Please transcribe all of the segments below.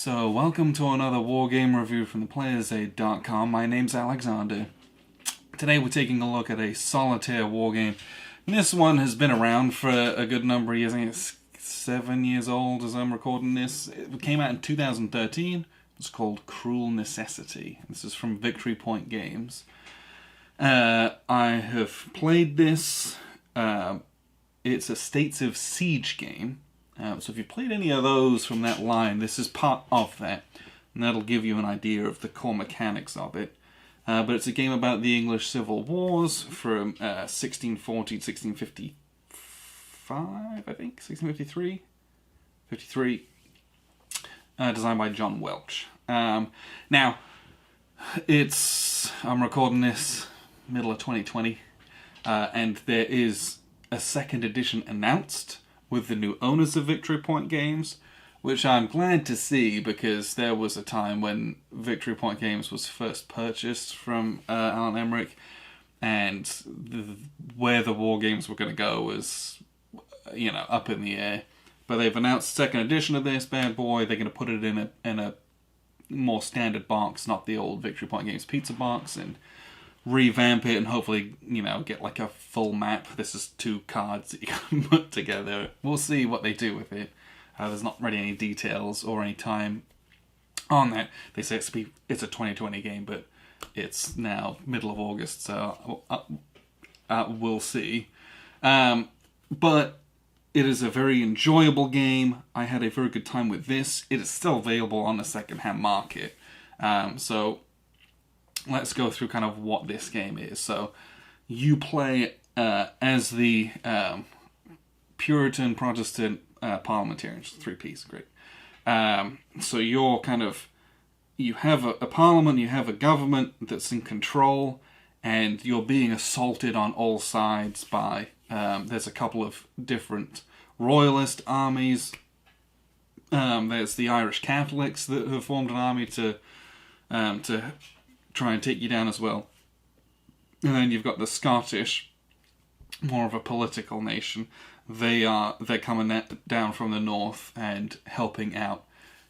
So, welcome to another wargame review from theplayersaid.com. My name's Alexander. Today we're taking a look at a solitaire wargame. And this one has been around for a good number of years. I think it's 7 years old as I'm recording this. It came out in 2013. It's called Cruel Necessity. This is from Victory Point Games. I have played this. It's a States of Siege game. So if you've played any of those from that line, this is part of that. And that'll give you an idea of the core mechanics of it. But it's a game about the English Civil Wars from 1640 to 1655, I think? 1653? 53. Designed by John Welch. Now, I'm recording this middle of 2020. And there is a second edition announced with the new owners of Victory Point Games, which I'm glad to see because there was a time when Victory Point Games was first purchased from Alan Emmerich, and where the war games were going to go was, up in the air. But they've announced second edition of this bad boy. They're going to put it in a more standard box, not the old Victory Point Games pizza box, and revamp it and hopefully, get like a full map. This is 2 cards that you can put together. We'll see what they do with it. There's not really any details or any time on that. They say it's a 2020 game, but it's now middle of August, so we'll see. But it is a very enjoyable game. I had a very good time with this. It is still available on the second-hand market. So let's go through kind of what this game is. So you play as the Puritan Protestant parliamentarians, 3Ps, great. So you're you have a parliament, you have a government that's in control, and you're being assaulted on all sides by, there's a couple of different royalist armies. There's the Irish Catholics that have formed an army to try and take you down as well. And then you've got the Scottish, more of a political nation. They're coming down from the north and helping out,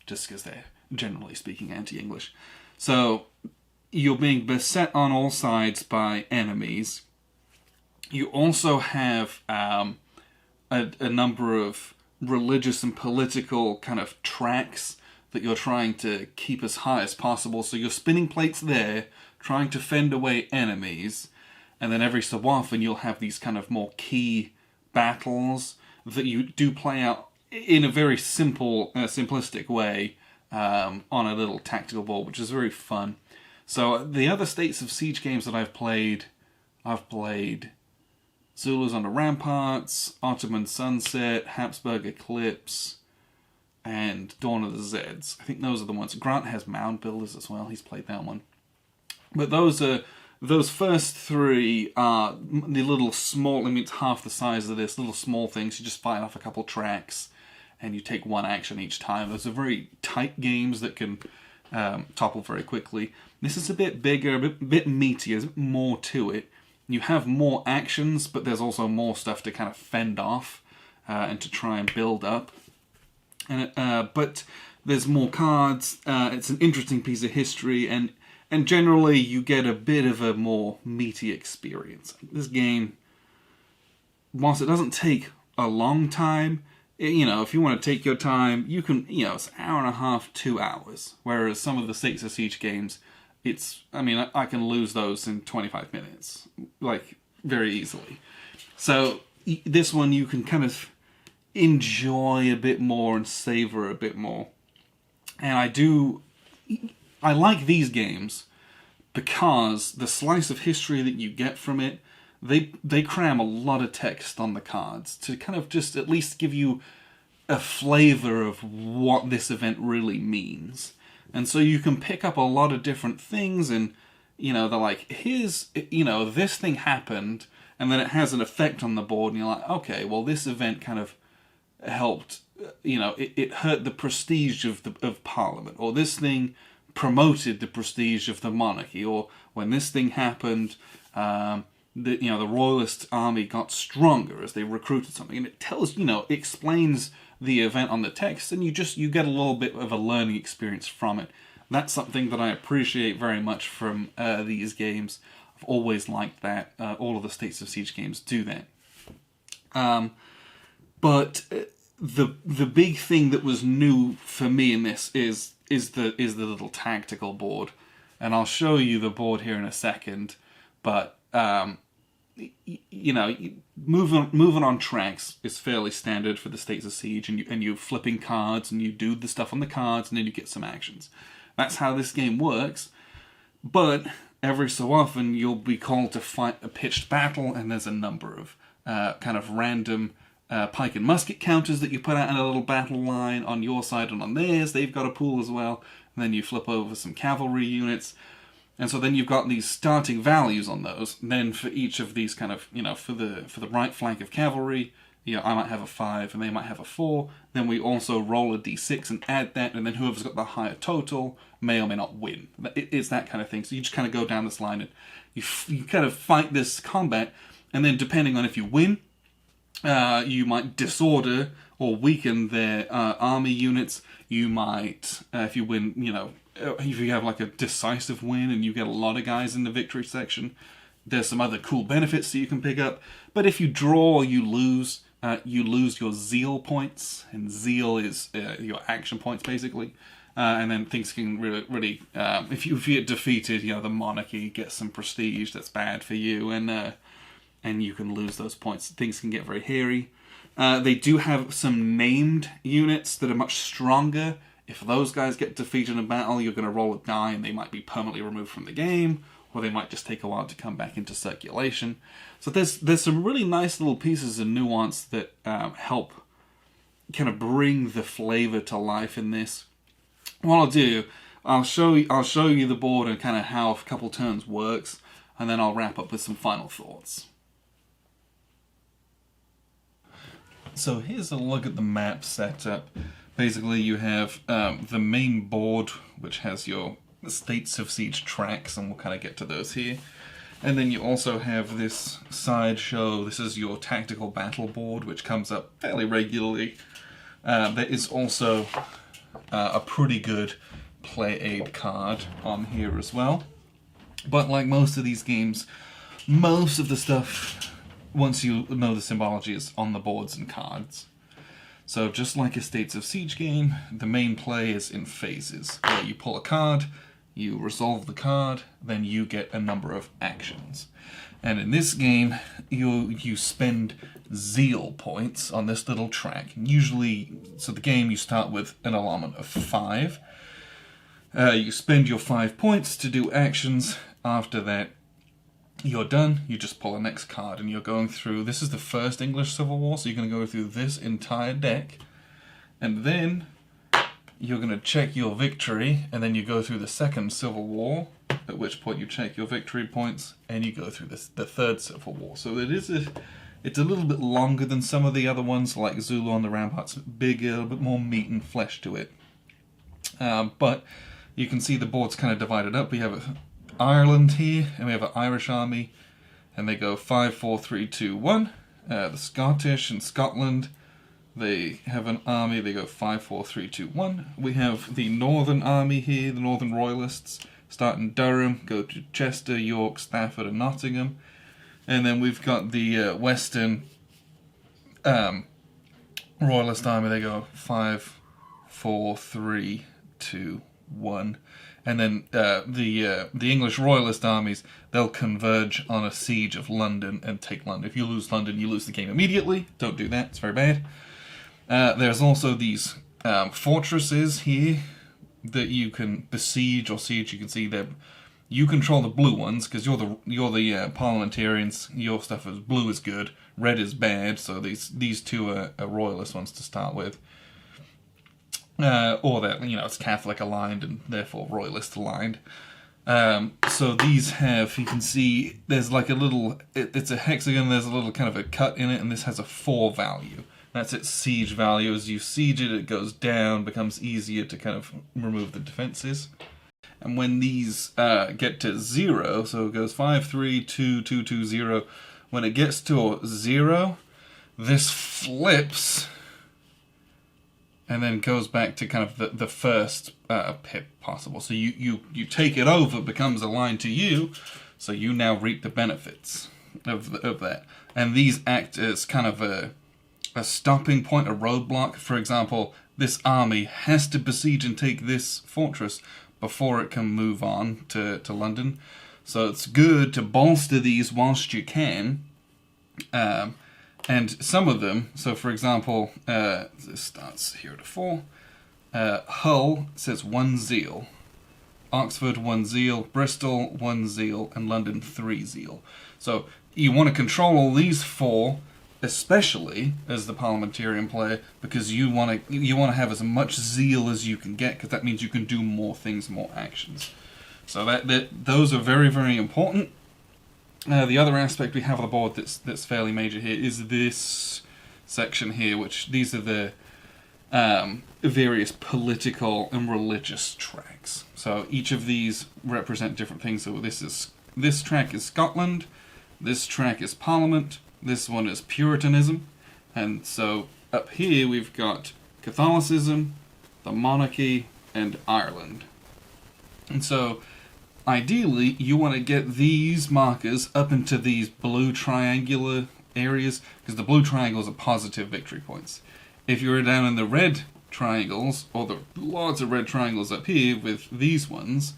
just because they're generally speaking anti-English. So you're being beset on all sides by enemies. You also have a number of religious and political kind of tracks that you're trying to keep as high as possible. So you're spinning plates there, trying to fend away enemies, and then every so often you'll have these kind of more key battles that you do play out in a very simplistic way on a little tactical board, which is very fun. So the other States of Siege games that I've played Zulus on the Ramparts, Ottoman Sunset, Habsburg Eclipse, and Dawn of the Zeds. I think those are the ones. Grant has Mound Builders as well. He's played that one. But those first 3 are the little small, it's half the size of this, little small things. You just fire off a couple tracks, and you take 1 action each time. Those are very tight games that can topple very quickly. This is a bit bigger, a bit meatier, there's more to it. You have more actions, but there's also more stuff to kind of fend off and to try and build up. But there's more cards. It's an interesting piece of history, and generally you get a bit of a more meaty experience. This game, whilst it doesn't take a long time, if you want to take your time, you can. It's an hour and a half, 2 hours. Whereas some of the States of Siege games, I can lose those in 25 minutes, like very easily. So this one you can kind of enjoy a bit more and savor a bit more. And I like these games because the slice of history that you get from it, they cram a lot of text on the cards to kind of just at least give you a flavor of what this event really means. And so you can pick up a lot of different things, and they're like, here's, this thing happened, and then it has an effect on the board, and you're like, okay, well, this event kind of helped, it hurt the prestige of Parliament, or this thing promoted the prestige of the monarchy, or when this thing happened, the Royalist army got stronger as they recruited something, and it tells, explains the event on the text, and you get a little bit of a learning experience from it. That's something that I appreciate very much from these games. I've always liked that. All of the States of Siege games do that. But the big thing that was new for me in this is the little tactical board, and I'll show you the board here in a second. But you know, moving on tracks is fairly standard for the States of Siege, and you're flipping cards, and you do the stuff on the cards, and then you get some actions. That's how this game works. But every so often, you'll be called to fight a pitched battle, and there's a number of kind of random pike and musket counters that you put out in a little battle line on your side and on theirs. They've got a pool as well. And then you flip over some cavalry units. And so then you've got these starting values on those. And then for each of these kind of, you know, for the right flank of cavalry, you know, I might have a 5 and they might have a 4. Then we also roll a d6 and add that, and then whoever's got the higher total may or may not win. It's that kind of thing. So you just kind of go down this line and you kind of fight this combat, and then depending on if you win, you might disorder or weaken their army units. You might, if you win, you know, if you have like a decisive win and you get a lot of guys in the victory section, there's some other cool benefits that you can pick up. But if you draw or you lose your zeal points, and zeal is your action points basically. And then things can really if you get defeated, you know, the monarchy gets some prestige that's bad for you, and you can lose those points. Things can get very hairy. They do have some named units that are much stronger. If those guys get defeated in a battle, you're going to roll a die and they might be permanently removed from the game, or they might just take a while to come back into circulation. So there's some really nice little pieces of nuance that help kind of bring the flavor to life in this. What I'll do, I'll show you the board and kind of how a couple turns works, and then I'll wrap up with some final thoughts. So here's a look at the map setup. Basically, you have the main board, which has your States of Siege tracks, and we'll kind of get to those here. And then you also have this sideshow. This is your tactical battle board, which comes up fairly regularly. There is also a pretty good play aid card on here as well. But like most of these games, most of the stuff, once you know the symbology, is on the boards and cards. So just like a States of Siege game, the main play is in phases, where you pull a card, you resolve the card, then you get a number of actions. And in this game, you spend zeal points on this little track. Usually, so the game you start with an allotment of 5. You spend your 5 points to do actions. After that, you're done. You just pull the next card, and you're going through. This is the first English Civil War, so you're going to go through this entire deck, and then you're going to check your victory, and then you go through the second Civil War, at which point you check your victory points, and you go through the third Civil War. So it's a little bit longer than some of the other ones, like Zulu on the Ramparts, bigger, a bit more meat and flesh to it. But you can see the board's kind of divided up. We have Ireland here, and we have an Irish army, and they go 5, 4, 3, 2, 1. The Scottish and Scotland, they have an army, they go 5, 4, 3, 2, 1. We have the Northern Army here, the Northern Royalists, start in Durham, go to Chester, York, Stafford, and Nottingham. And then we've got the Western Royalist Army, they go 5, 4, 3, 2, 1. And then the English Royalist armies, they'll converge on a siege of London and take London. If you lose London, you lose the game immediately. Don't do that, it's very bad. There's also these fortresses here that you can besiege or siege. You can see that you control the blue ones, because you're the parliamentarians. Your stuff is blue is good, red is bad, so these two are Royalist ones to start with. Or that, you know, it's Catholic aligned and therefore Royalist aligned. So these have, you can see, there's like a little, it's a hexagon, there's a little kind of a cut in it, and this has a 4 value. That's its siege value. As you siege it, it goes down, becomes easier to kind of remove the defenses. And when these get to 0, so it goes 5, 3, 2, 2, 2, 0, when it gets to 0, this flips and then goes back to kind of the first pip possible. So you take it over, becomes aligned to you, so you now reap the benefits of that. And these act as kind of a stopping point, a roadblock. For example, this army has to besiege and take this fortress before it can move on to London. So it's good to bolster these whilst you can. And some of them, so for example, this starts here at a 4. Hull says 1 zeal. Oxford 1 zeal. Bristol 1 zeal. And London 3 zeal. So you want to control all these 4, especially as the parliamentarian player, because you want to have as much zeal as you can get, because that means you can do more things, more actions. So those are very, very important. The other aspect we have on the board that's fairly major here is this section here, which these are the various political and religious tracks. So each of these represent different things. So this track is Scotland, this track is Parliament, this one is Puritanism, and so up here we've got Catholicism, the monarchy, and Ireland. And so ideally, you want to get these markers up into these blue triangular areas, because the blue triangles are positive victory points. If you're down in the red triangles, or the lots of red triangles up here with these ones,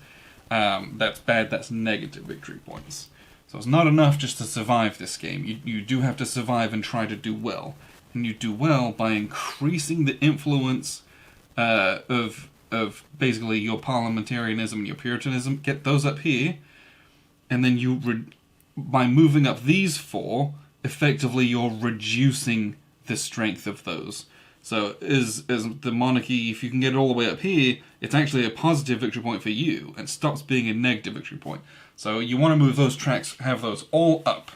that's bad, that's negative victory points. So it's not enough just to survive this game. You do have to survive and try to do well. And you do well by increasing the influence of basically your parliamentarianism and your puritanism. Get those up here, and then by moving up these 4, effectively you're reducing the strength of those. So as the monarchy, if you can get it all the way up here, it's actually a positive victory point for you, and stops being a negative victory point. So you want to move those tracks, have those all up.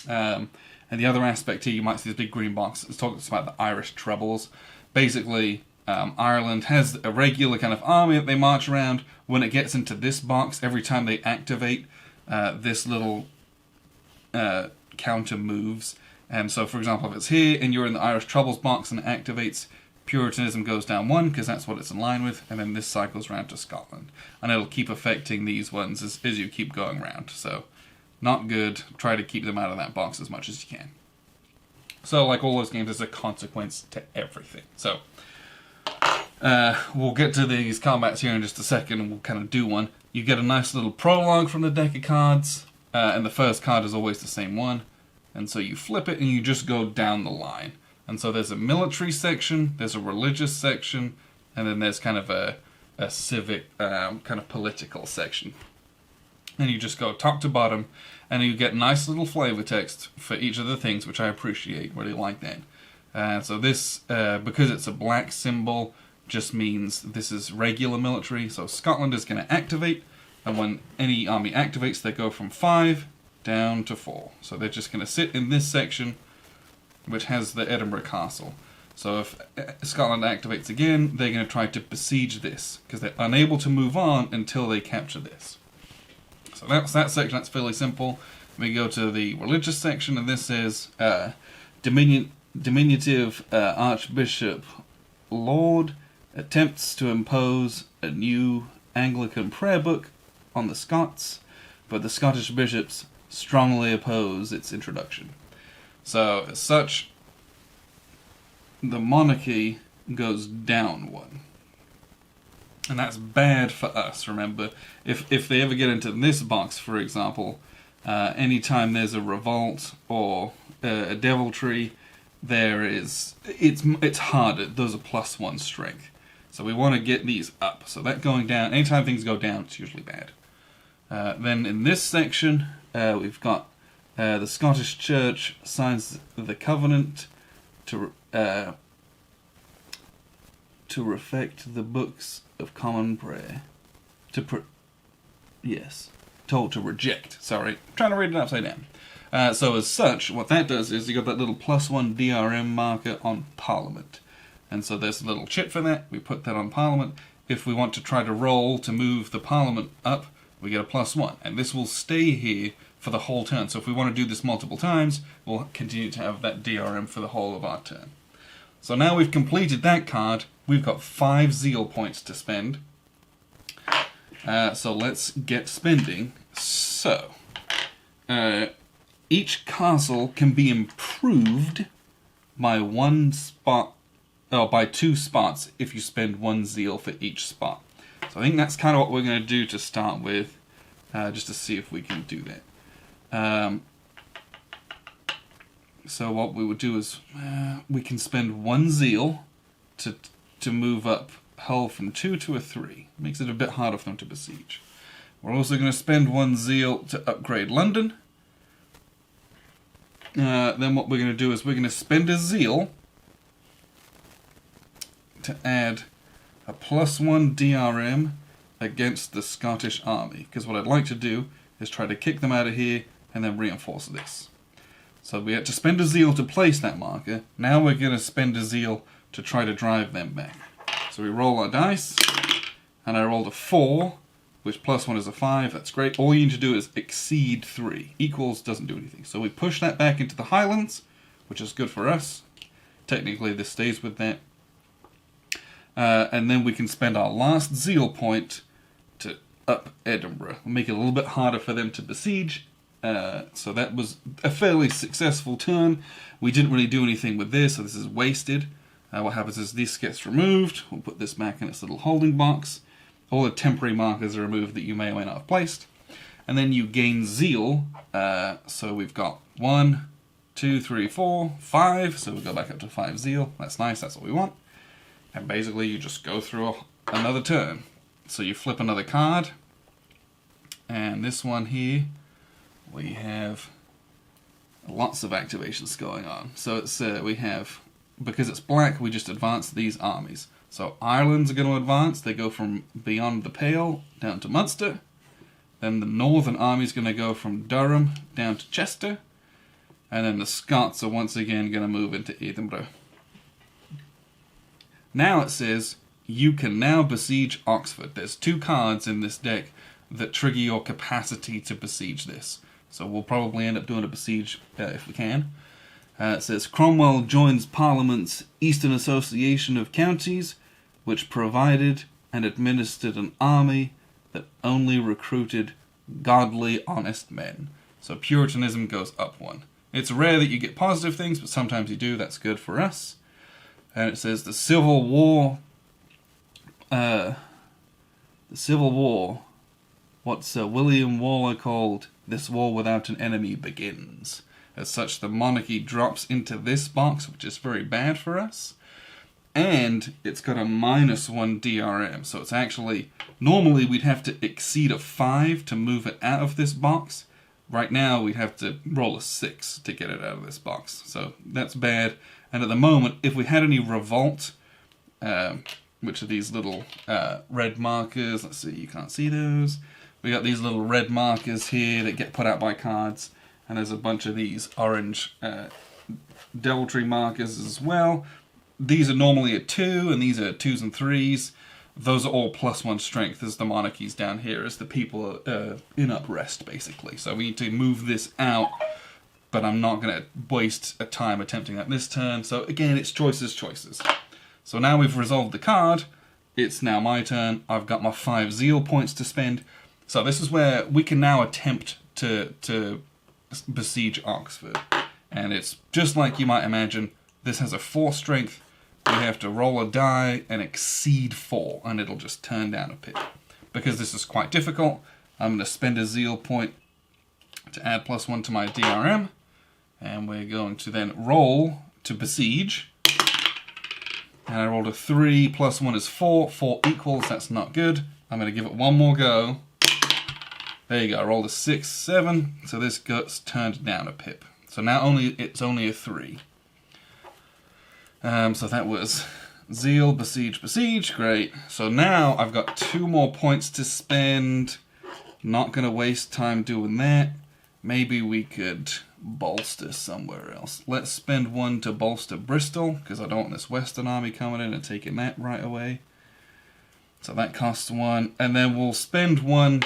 And the other aspect here, you might see this big green box. It talks about the Irish Troubles. Basically, Ireland has a regular kind of army that they march around. When it gets into this box, every time they activate, this little counter moves. And so, for example, if it's here and you're in the Irish Troubles box and it activates, Puritanism goes down 1 because that's what it's in line with, and then this cycles around to Scotland. And it'll keep affecting these ones as you keep going around. So, not good. Try to keep them out of that box as much as you can. So, like all those games, there's a consequence to everything. So, we'll get to these combats here in just a second, and we'll kind of do one. You get a nice little prologue from the deck of cards, and the first card is always the same one. And so you flip it, and you just go down the line. And so there's a military section, there's a religious section, and then there's kind of a civic, kind of political section. And you just go top to bottom, and you get nice little flavor text for each of the things, which I appreciate, really like that. So this, because it's a black symbol, just means this is regular military. So Scotland is going to activate, and when any army activates, they go from 5 down to 4. So they're just going to sit in this section, which has the Edinburgh Castle. So if Scotland activates again, they're going to try to besiege this, because they're unable to move on until they capture this. So that's that section. That's fairly simple. We go to the religious section, and this is diminutive Archbishop Laud attempts to impose a new Anglican prayer book on the Scots, but the Scottish bishops strongly oppose its introduction. So, as such, the monarchy goes down 1. And that's bad for us, remember. If they ever get into this box, for example, anytime there's a revolt or a deviltry, it's harder. Those are +1 strength. So we want to get these up. So that going down, anytime things go down, it's usually bad. Then in this section, we've got the Scottish Church signs the covenant to reflect the books of common prayer. Told to reject. Sorry, I'm trying to read it upside down. So as such, what that does is you got that little +1 DRM marker on Parliament. And so there's a little chit for that. We put that on Parliament. If we want to try to roll to move the Parliament up, we get a +1. And this will stay here for the whole turn. So if we want to do this multiple times, we'll continue to have that DRM for the whole of our turn. So now we've completed that card. We've got 5 zeal points to spend. So let's get spending. So, each castle can be improved by 1 spot, or by 2 spots if you spend 1 zeal for each spot. So I think that's kind of what we're going to do to start with, just to see if we can do that. So what we would do is we can spend 1 zeal to move up Hull from 2 to a 3. Makes it a bit harder for them to besiege. We're also going to spend 1 zeal to upgrade London. Then what we're going to do is we're going to spend a zeal to add a +1 DRM against the Scottish army. Because what I'd like to do is try to kick them out of here and then reinforce this. So we had to spend a zeal to place that marker. Now we're going to spend a zeal to try to drive them back. So we roll our dice, and I rolled a 4, which +1 is a 5. That's great. All you need to do is exceed 3. Equals doesn't do anything. So we push that back into the Highlands, which is good for us. Technically this stays with that. And then we can spend our last zeal point to up Edinburgh. We'll make it a little bit harder for them to besiege. So that was a fairly successful turn. We didn't really do anything with this, so this is wasted. What happens is this gets removed. We'll put this back in its little holding box. All the temporary markers are removed that you may or may not have placed. And then you gain zeal. So we've got 1, 2, 3, 4, 5. So we go back up to 5 zeal. That's nice, that's what we want. And basically you just go through another turn. So you flip another card. And this one here, we have lots of activations going on. So it's we have, because it's black, we just advance these armies. So Ireland's are going to advance. They go from beyond the Pale down to Munster. Then the Northern Army's going to go from Durham down to Chester. And then the Scots are once again going to move into Edinburgh. Now it says, you can now besiege Oxford. There's 2 cards in this deck that trigger your capacity to besiege this. So we'll probably end up doing a besiege if we can. It says, Cromwell joins Parliament's Eastern Association of Counties, which provided and administered an army that only recruited godly, honest men. So Puritanism goes up 1. It's rare that you get positive things, but sometimes you do. That's good for us. And it says, the Civil War, what Sir William Waller called, this war without an enemy begins. As such, the monarchy drops into this box, which is very bad for us. And it's got a -1 DRM. So it's actually, normally we'd have to exceed a 5 to move it out of this box. Right now we'd have to roll a 6 to get it out of this box. So that's bad. And at the moment, if we had any revolt, which are these little red markers, let's see, you can't see those. We got these little red markers here that get put out by cards. And there's a bunch of these orange deviltry markers as well. These are normally a 2, and these are 2s and 3s. Those are all +1 strength as the monarchies down here, as the people are in uprest, basically. So we need to move this out, but I'm not going to waste a time attempting that this turn. So again, it's choices. So now we've resolved the card. It's now my turn. I've got my 5 zeal points to spend. So this is where we can now attempt to besiege Oxford. And it's just like you might imagine. This has a 4 strength. We have to roll a die and exceed 4, and it'll just turn down a pip. Because this is quite difficult, I'm going to spend a zeal point to add +1 to my DRM. And we're going to then roll to besiege. And I rolled a 3, +1 is 4. 4 equals, that's not good. I'm going to give it one more go. There you go, I rolled a 6, 7. So this gets turned down a pip. So now it's only a 3. So that was zeal, besiege, great. So now I've got 2 more points to spend. Not going to waste time doing that. Maybe we could bolster somewhere else. Let's spend 1 to bolster Bristol, because I don't want this Western Army coming in and taking that right away. So that costs 1. And then we'll spend 1.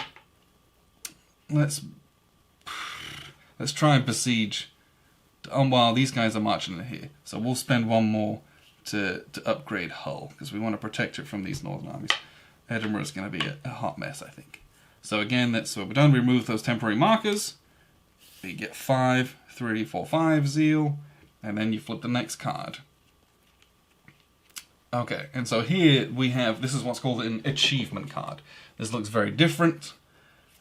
Let's try and besiege. Oh, well, these guys are marching in here. So we'll spend 1 more to upgrade Hull, because we want to protect it from these northern armies. Edinburgh is going to be a hot mess, I think. So again, that's what we've done. We remove those temporary markers. You get 5, 3, 4, 5 zeal, and then you flip the next card. Okay, and so here we have, this is what's called an achievement card. This looks very different.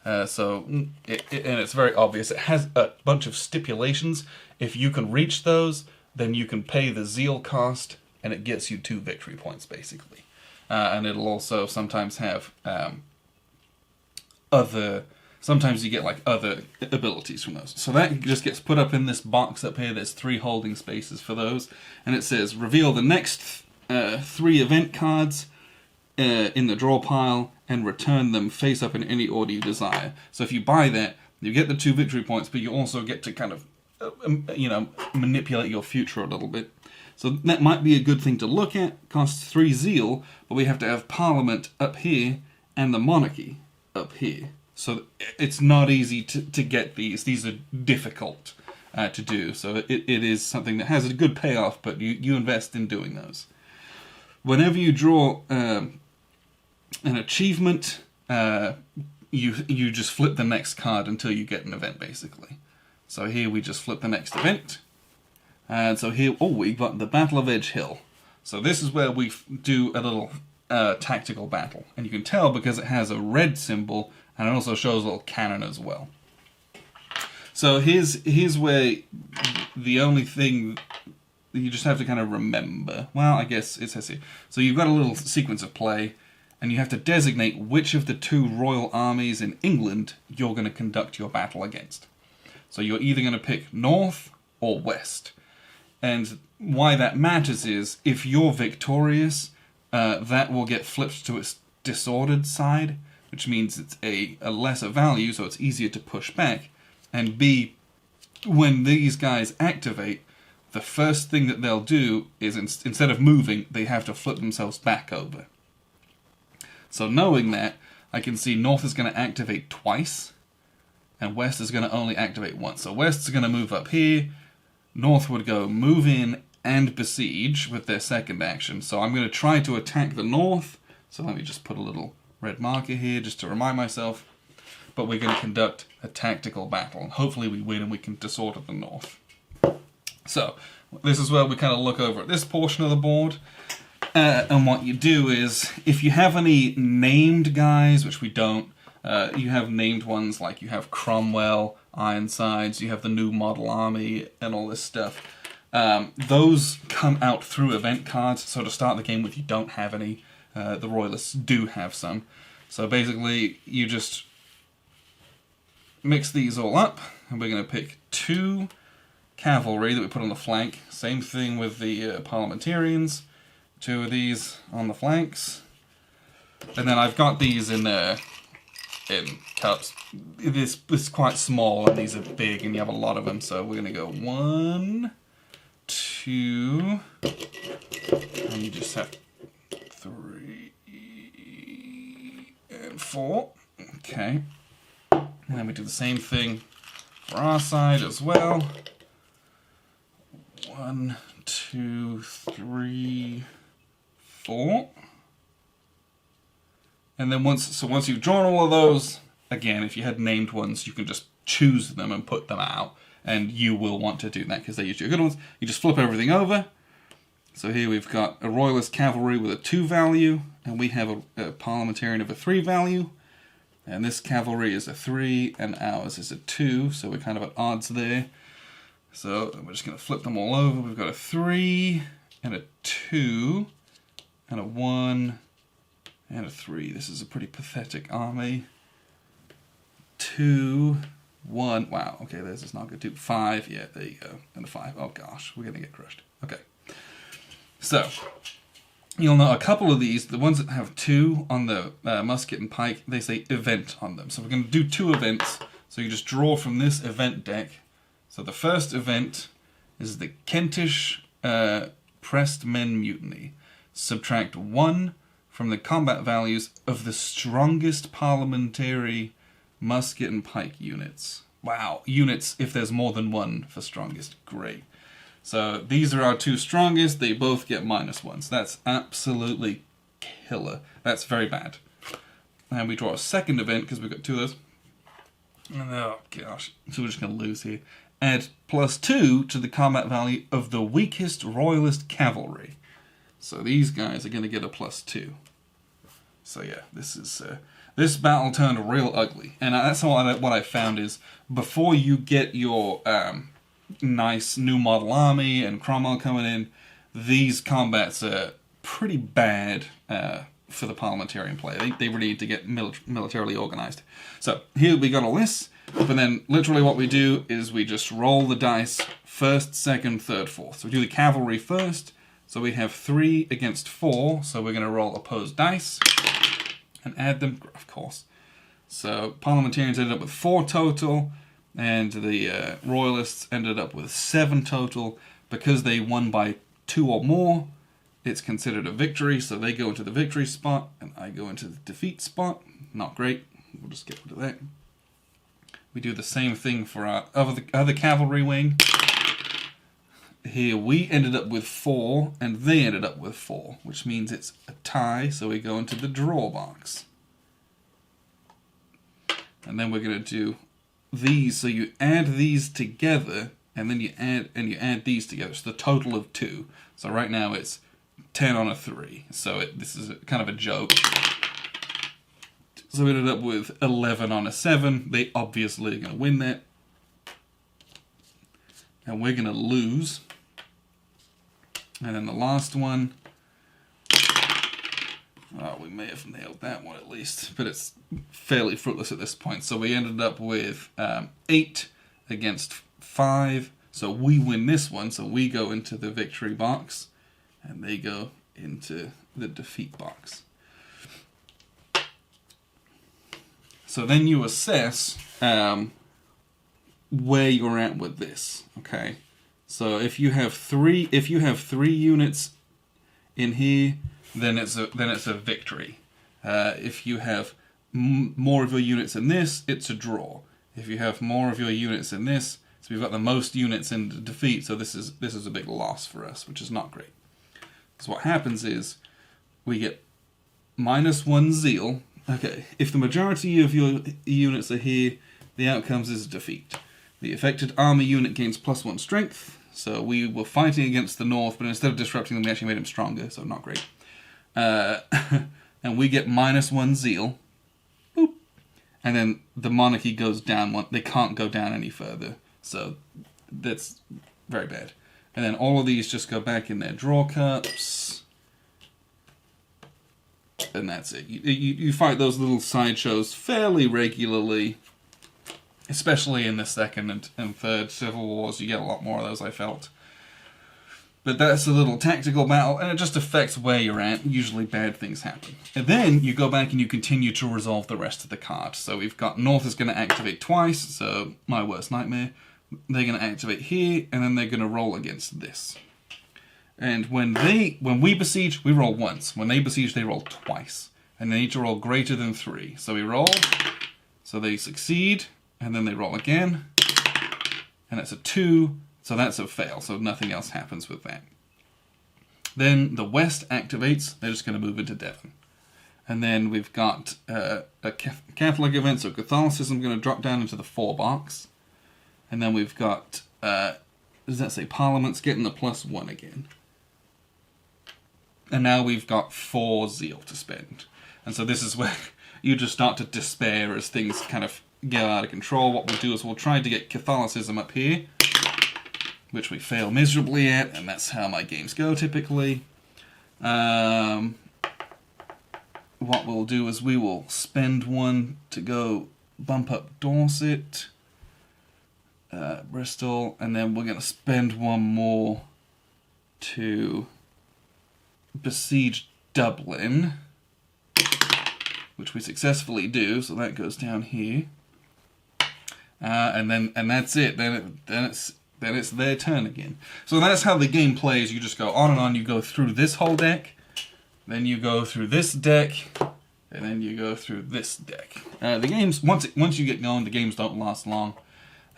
And it's very obvious. It has a bunch of stipulations. If you can reach those, then you can pay the zeal cost, and it gets you 2 victory points, basically. And it'll also sometimes have sometimes you get like other abilities from those. So that just gets put up in this box up here. There's 3 holding spaces for those. And it says, reveal the next 3 event cards in the draw pile, and return them face up in any order you desire. So if you buy that, you get the 2 victory points, but you also get to kind of, manipulate your future a little bit. So that might be a good thing to look at. Costs 3 zeal, but we have to have Parliament up here and the monarchy up here. So it's not easy to get these. These are difficult to do. So it is something that has a good payoff, but you invest in doing those. Whenever you draw an achievement, you just flip the next card until you get an event, basically. So here we just flip the next event. And so here, we got the Battle of Edge Hill. So this is where we do a little tactical battle. And you can tell because it has a red symbol, and it also shows a little cannon as well. So here's where the only thing you just have to kind of remember. Well, I guess it says here. So you've got a little sequence of play, and you have to designate which of the 2 royal armies in England you're going to conduct your battle against. So you're either going to pick north or west. And why that matters is, if you're victorious, that will get flipped to its disordered side, which means it's a lesser value, so it's easier to push back. And B, when these guys activate, the first thing that they'll do is, instead of moving, they have to flip themselves back over. So knowing that, I can see north is going to activate twice, and west is going to only activate once. So west is going to move up here, north would go move in and besiege with their second action. So I'm going to try to attack the north. So let me just put a little red marker here just to remind myself. But we're going to conduct a tactical battle, and hopefully we win and we can disorder the north. So this is where we kind of look over at this portion of the board. And what you do is, if you have any named guys, which we don't, you have named ones like you have Cromwell, Ironsides, you have the new model army, and all this stuff. Those come out through event cards, so to start the game with you don't have any. The Royalists do have some. So basically, you just mix these all up, and we're going to pick 2 cavalry that we put on the flank. Same thing with the parliamentarians. 2 of these on the flanks. And then I've got these in cups. This is quite small, and these are big, and you have a lot of them. So we're going to go 1, 2, and you just have 3 and 4. Okay. And then we do the same thing for our side as well. 1, 2, 3, 4. And then once you've drawn all of those, again, if you had named ones, you can just choose them and put them out. And you will want to do that because they're usually good ones. You just flip everything over. So here we've got a Royalist cavalry with a 2 value, and we have a parliamentarian of a 3 value. And this cavalry is a 3, and ours is a 2, so we're kind of at odds there. So we're just going to flip them all over. We've got a 3, and a 2, and a 1, and a 3. This is a pretty pathetic army. 2, 1. Wow, okay, this is not good. 2, 5. Yeah, there you go. And a 5. Oh gosh, we're going to get crushed. Okay. So, you'll know a couple of these, the ones that have 2 on the musket and pike, they say event on them. So we're going to do 2 events. So you just draw from this event deck. So the first event is the Kentish Pressed Men Mutiny. Subtract 1 from the combat values of the strongest parliamentary musket and pike units. Wow, units if there's more than 1 for strongest. Great. So these are our two strongest. They both get -1s. That's absolutely killer. That's very bad. And we draw a second event because we've got two of those. And oh gosh, so we're just going to lose here. Add +2 to the combat value of the weakest Royalist cavalry. So these guys are going to get a +2. So yeah, this battle turned real ugly. And that's what I found is, before you get your nice new model army and Cromwell coming in, these combats are pretty bad for the parliamentarian player. They really need to get militarily organized. So here we got all this, but then literally what we do is we just roll the dice first, second, third, fourth. So we do the cavalry first. So we have 3 against 4, so we're going to roll opposed dice and add them, of course. So parliamentarians ended up with 4 total, and the royalists ended up with 7 total. Because they won by 2 or more, it's considered a victory, so they go into the victory spot, and I go into the defeat spot. Not great. We'll just get rid of that. We do the same thing for our other cavalry wing. Here we ended up with 4, and they ended up with 4, which means it's a tie, so we go into the draw box. And then we're going to do these, so you add these together, and then you add these together, so the total of 2. So right now it's 10 on a 3, so this is kind of a joke. So we ended up with 11 on a 7. They obviously are going to win that. And we're going to lose. And then the last one, oh, we may have nailed that one at least, but it's fairly fruitless at this point. So we ended up with 8 against 5. So we win this one, so we go into the victory box, and they go into the defeat box. So then you assess where you're at with this, okay? So if you have 3 units in here, then it's a victory. If you have more of your units in this, it's a draw. If you have more of your units in this, so we've got the most units in the defeat, so this is a big loss for us, which is not great. So what happens is we get -1 zeal. Okay, if the majority of your units are here, the outcomes is defeat. The affected army unit gains +1 strength. So we were fighting against the North, but instead of disrupting them, we actually made them stronger, so not great. And we get -1 zeal. Boop. And then the monarchy goes down. They can't go down any further. So that's very bad. And then all of these just go back in their draw cups. And that's it. You fight those little sideshows fairly regularly, especially in the second and third Civil Wars. You get a lot more of those, I felt. But that's a little tactical battle, and it just affects where you're at. Usually bad things happen. And then you go back and you continue to resolve the rest of the cards. So we've got North is going to activate twice, so my worst nightmare. They're going to activate here, and then they're going to roll against this. And when we besiege, we roll once. When they besiege, they roll twice. And they need to roll greater than 3. So we roll, so they succeed, and then they roll again. And it's a 2, so that's a fail, so nothing else happens with that. Then the West activates, they're just going to move into Devon. And then we've got a Catholic event, so Catholicism going to drop down into the 4 box. And then we've got, does that say Parliament's getting the +1 again? And now we've got 4 zeal to spend. And so this is where you just start to despair as things kind of get out of control. What we'll do is we'll try to get Catholicism up here, which we fail miserably at, and that's how my games go typically. What we'll do is we will spend 1 to go bump up Dorset, Bristol, and then we're going to spend 1 more to besiege Dublin, which we successfully do, so that goes down here. And that's it. Then it's their turn again. So that's how the game plays. You just go on and on. You go through this whole deck, then you go through this deck, and then you go through this deck. The games once you get going, the games don't last long.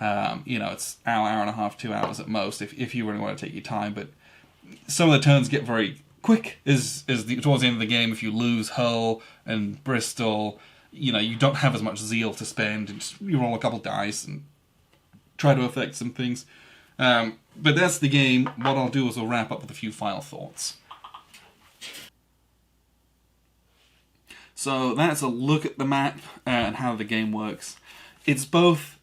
It's hour and a half, 2 hours at most if you really want to take your time. But some of the turns get very quick towards the end of the game. If you lose Hull and Bristol, you don't have as much zeal to spend. And you roll a couple dice and try to affect some things. But that's the game. What I'll do is I'll wrap up with a few final thoughts. So that's a look at the map and how the game works. It's both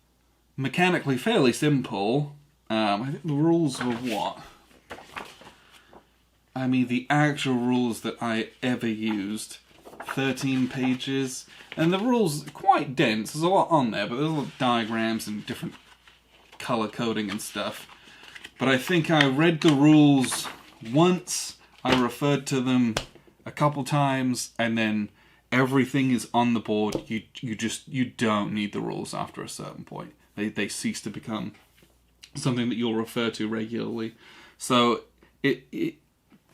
mechanically fairly simple. I think the rules were what? I mean, the actual rules that I ever used, 13 pages. And the rules are quite dense. There's a lot on there, but there's a lot of diagrams and different color coding and stuff. But I think I read the rules once, I referred to them a couple times, and then everything is on the board. You don't need the rules after a certain point. They cease to become something that you'll refer to regularly. So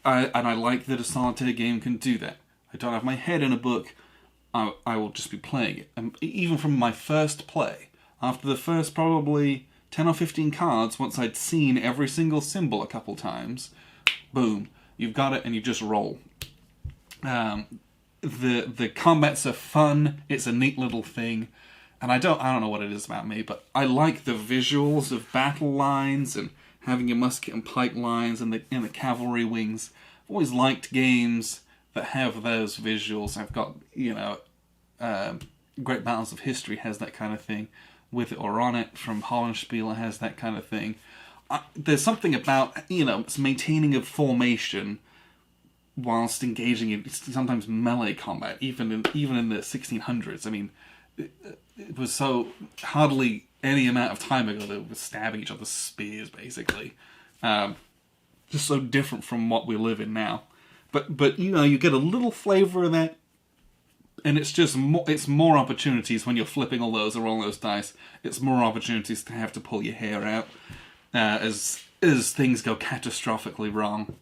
I like that a solitaire game can do that. I don't have my head in a book. I will just be playing it. And even from my first play, after the first probably 10 or 15 cards, once I'd seen every single symbol a couple times, boom, you've got it and you just roll. The combats are fun. It's a neat little thing, and I don't know what it is about me, but I like the visuals of battle lines and having your musket and pike lines and the cavalry wings. I've always liked games that have those visuals. I've got Great Battles of History has that kind of thing. With it or on it from Hollenspiel has that kind of thing. There's something about it's maintaining a formation whilst engaging in sometimes melee combat, even in the 1600s. I mean, it was so hardly any amount of time ago that we were stabbing each other's spears, basically. Just so different from what we live in now. But you get a little flavour of that, and it's more opportunities when you're flipping all those or rolling those dice. It's more opportunities to have to pull your hair out as things go catastrophically wrong.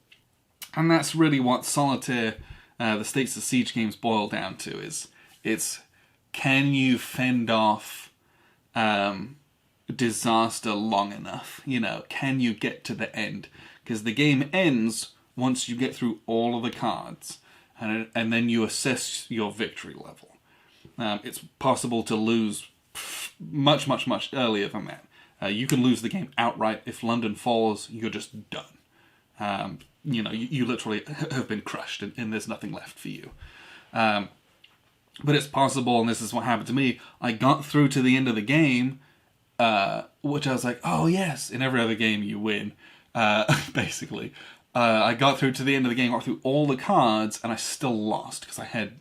And that's really what Solitaire, the States of Siege games boil down to, it's can you fend off disaster long enough? Can you get to the end? Because the game ends once you get through all of the cards, and then you assess your victory level. It's possible to lose much, much, much earlier than that. You can lose the game outright. If London falls, you're just done. You literally have been crushed and there's nothing left for you. But it's possible, and this is what happened to me, I got through to the end of the game, which I was like, oh yes, in every other game you win, basically. I got through to the end of the game, got through all the cards, and I still lost, because I had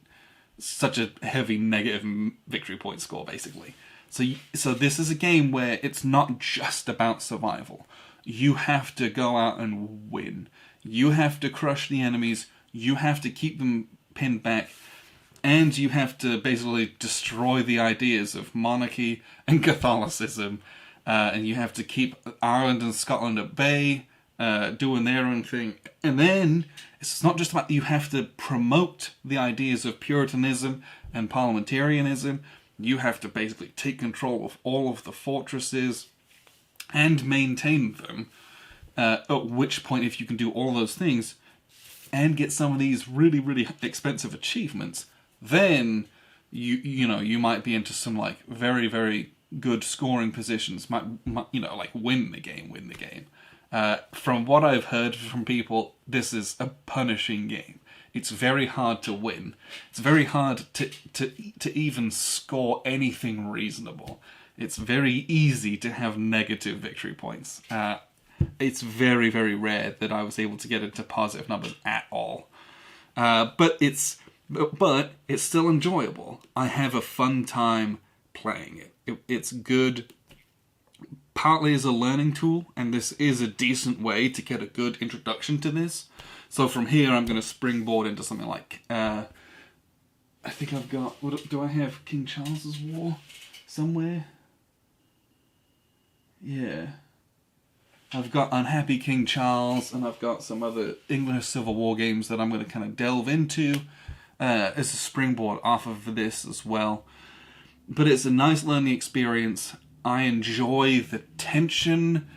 such a heavy negative victory point score, basically. So this is a game where it's not just about survival. You have to go out and win. You have to crush the enemies, you have to keep them pinned back, and you have to basically destroy the ideas of monarchy and Catholicism, and you have to keep Ireland and Scotland at bay, doing their own thing. And then, it's not just about you have to promote the ideas of Puritanism and parliamentarianism, you have to basically take control of all of the fortresses and maintain them. At which point, if you can do all those things and get some of these really, really expensive achievements, then you might be into some like very, very good scoring positions. Might like win the game. From what I've heard from people, this is a punishing game. It's very hard to win. It's very hard to even score anything reasonable. It's very easy to have negative victory points. It's very, very rare that I was able to get into positive numbers at all. But it's still enjoyable. I have a fun time playing it. It's good, partly as a learning tool, and this is a decent way to get a good introduction to this. So from here, I'm going to springboard into something like, I think I've got, do I have King Charles's War somewhere? Yeah. I've got Unhappy King Charles, and I've got some other English Civil War games that I'm going to kind of delve into as a springboard off of this as well. But it's a nice learning experience. I enjoy the tension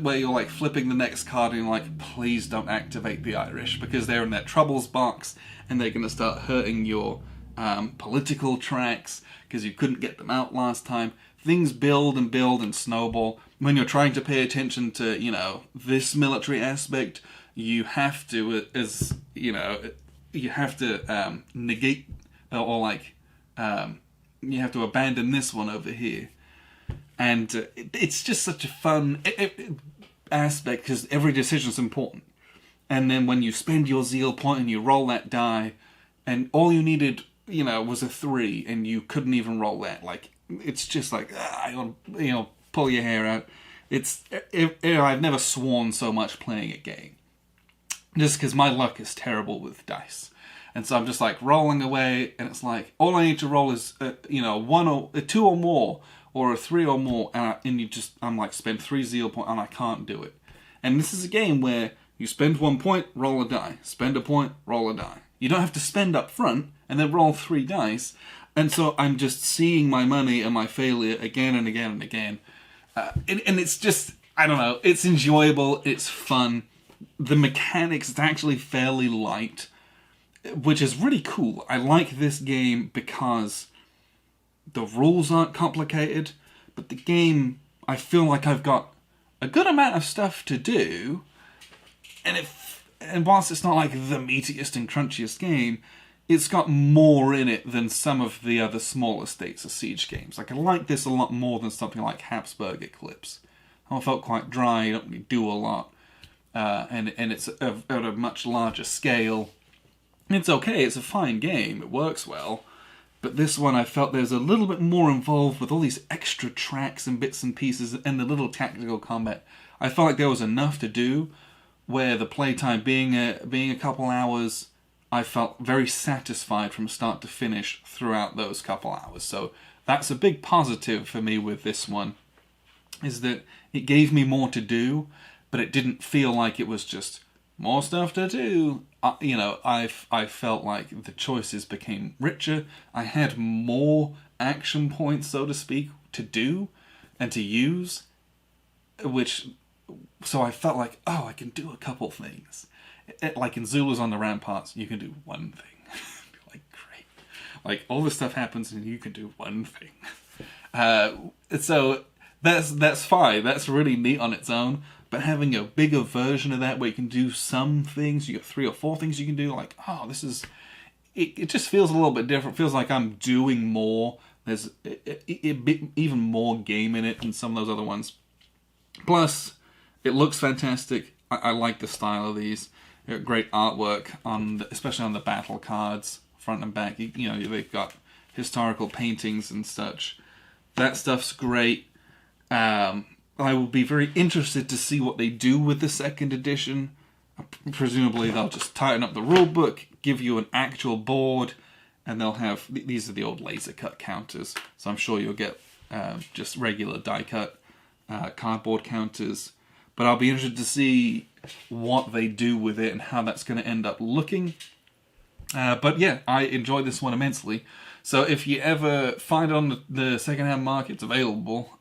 where you're like flipping the next card and you're like, please don't activate the Irish, because they're in that troubles box and they're going to start hurting your political tracks because you couldn't get them out last time. Things build and snowball. When you're trying to pay attention to, this military aspect, you have to, you have to negate you have to abandon this one over here. And it's just such a fun aspect because every decision's important. And then when you spend your zeal point and you roll that die, and all you needed, was a 3, and you couldn't even roll that. Like, it's just like, pull your hair out. I've never sworn so much playing a game. Just because my luck is terrible with dice. And so I'm just like rolling away, and it's like, all I need to roll is, a 2 or more, or a 3 or more, I'm like, spend 3 zeal point, and I can't do it. And this is a game where you spend 1 point, roll a die. Spend a point, roll a die. You don't have to spend up front, and then roll 3 dice. And so I'm just seeing my money and my failure again and again and again. And it's just, I don't know, it's enjoyable, it's fun. The mechanics is actually fairly light, which is really cool. I like this game because the rules aren't complicated, but the game, I feel like I've got a good amount of stuff to do, and whilst it's not like the meatiest and crunchiest game, it's got more in it than some of the other smaller States of Siege games. Like, I like this a lot more than something like Habsburg Eclipse. I felt quite dry, you don't really do a lot, and it's at a much larger scale. It's okay, it's a fine game, it works well, but this one I felt there's a little bit more involved with all these extra tracks and bits and pieces and the little tactical combat. I felt like there was enough to do, where the playtime being a couple hours, I felt very satisfied from start to finish throughout those couple hours. So that's a big positive for me with this one, is that it gave me more to do, but it didn't feel like it was just more stuff to do. I felt like the choices became richer. I had more action points, so to speak, to do and to use, so I felt like, I can do a couple things. Like in Zulus on the Ramparts, you can do one thing. Like, great. Like, all this stuff happens and you can do one thing. So that's fine. That's really neat on its own. But having a bigger version of that where you can do some things, you got 3 or 4 things you can do, like, this is... It just feels a little bit different. It feels like I'm doing more. There's even more game in it than some of those other ones. Plus, it looks fantastic. I like the style of these. Great artwork, especially on the battle cards, front and back. They've got historical paintings and such. That stuff's great. I will be very interested to see what they do with the second edition. Presumably they'll just tighten up the rulebook, give you an actual board, and they'll have... These are the old laser cut counters, so I'm sure you'll get just regular die cut cardboard counters. But I'll be interested to see what they do with it and how that's going to end up looking. But yeah, I enjoyed this one immensely. So if you ever find it on the second-hand market, it's available,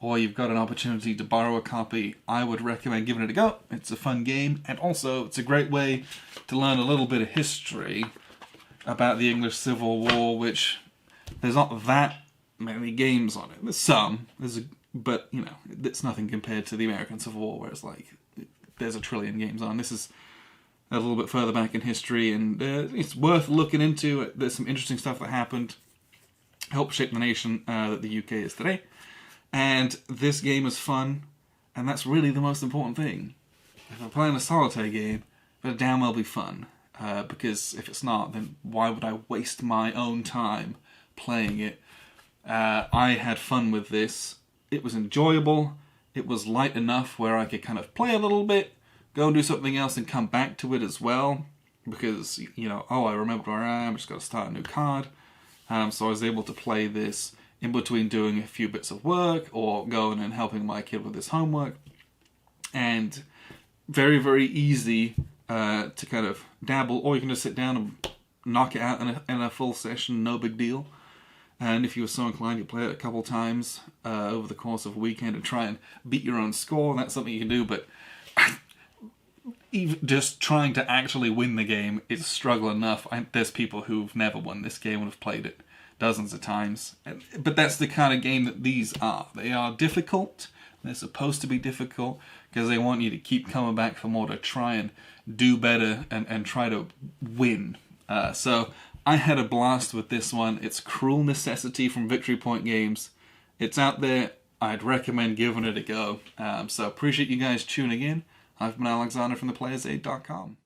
or you've got an opportunity to borrow a copy, I would recommend giving it a go. It's a fun game, and also it's a great way to learn a little bit of history about the English Civil War, which there's not that many games on it. There's some, but it's nothing compared to the American Civil War, where it's like there's a trillion games on. This is a little bit further back in history, and it's worth looking into. There's some interesting stuff that happened, helped shape the nation that the UK is today. And this game is fun, and that's really the most important thing. If I'm playing a solitaire game, it'll damn well be fun. Because if it's not, then why would I waste my own time playing it? I had fun with this. It was enjoyable. It was light enough where I could kind of play a little bit, go and do something else and come back to it as well. Because, I remembered where I am, I just got to start a new card. So I was able to play this in between doing a few bits of work or going and helping my kid with his homework. And very, very easy to kind of dabble, or you can just sit down and knock it out in a full session, no big deal. And if you were so inclined, you play it a couple times over the course of a weekend and try and beat your own score. That's something you can do, but even just trying to actually win the game is a struggle enough. There's people who've never won this game and have played it dozens of times. But that's the kind of game that these are. They are difficult. They're supposed to be difficult because they want you to keep coming back for more, to try and do better and try to win. So I had a blast with this one. It's Cruel Necessity from Victory Point Games. It's out there. I'd recommend giving it a go. So appreciate you guys tuning in. I've been Alexander from theplayersaid.com.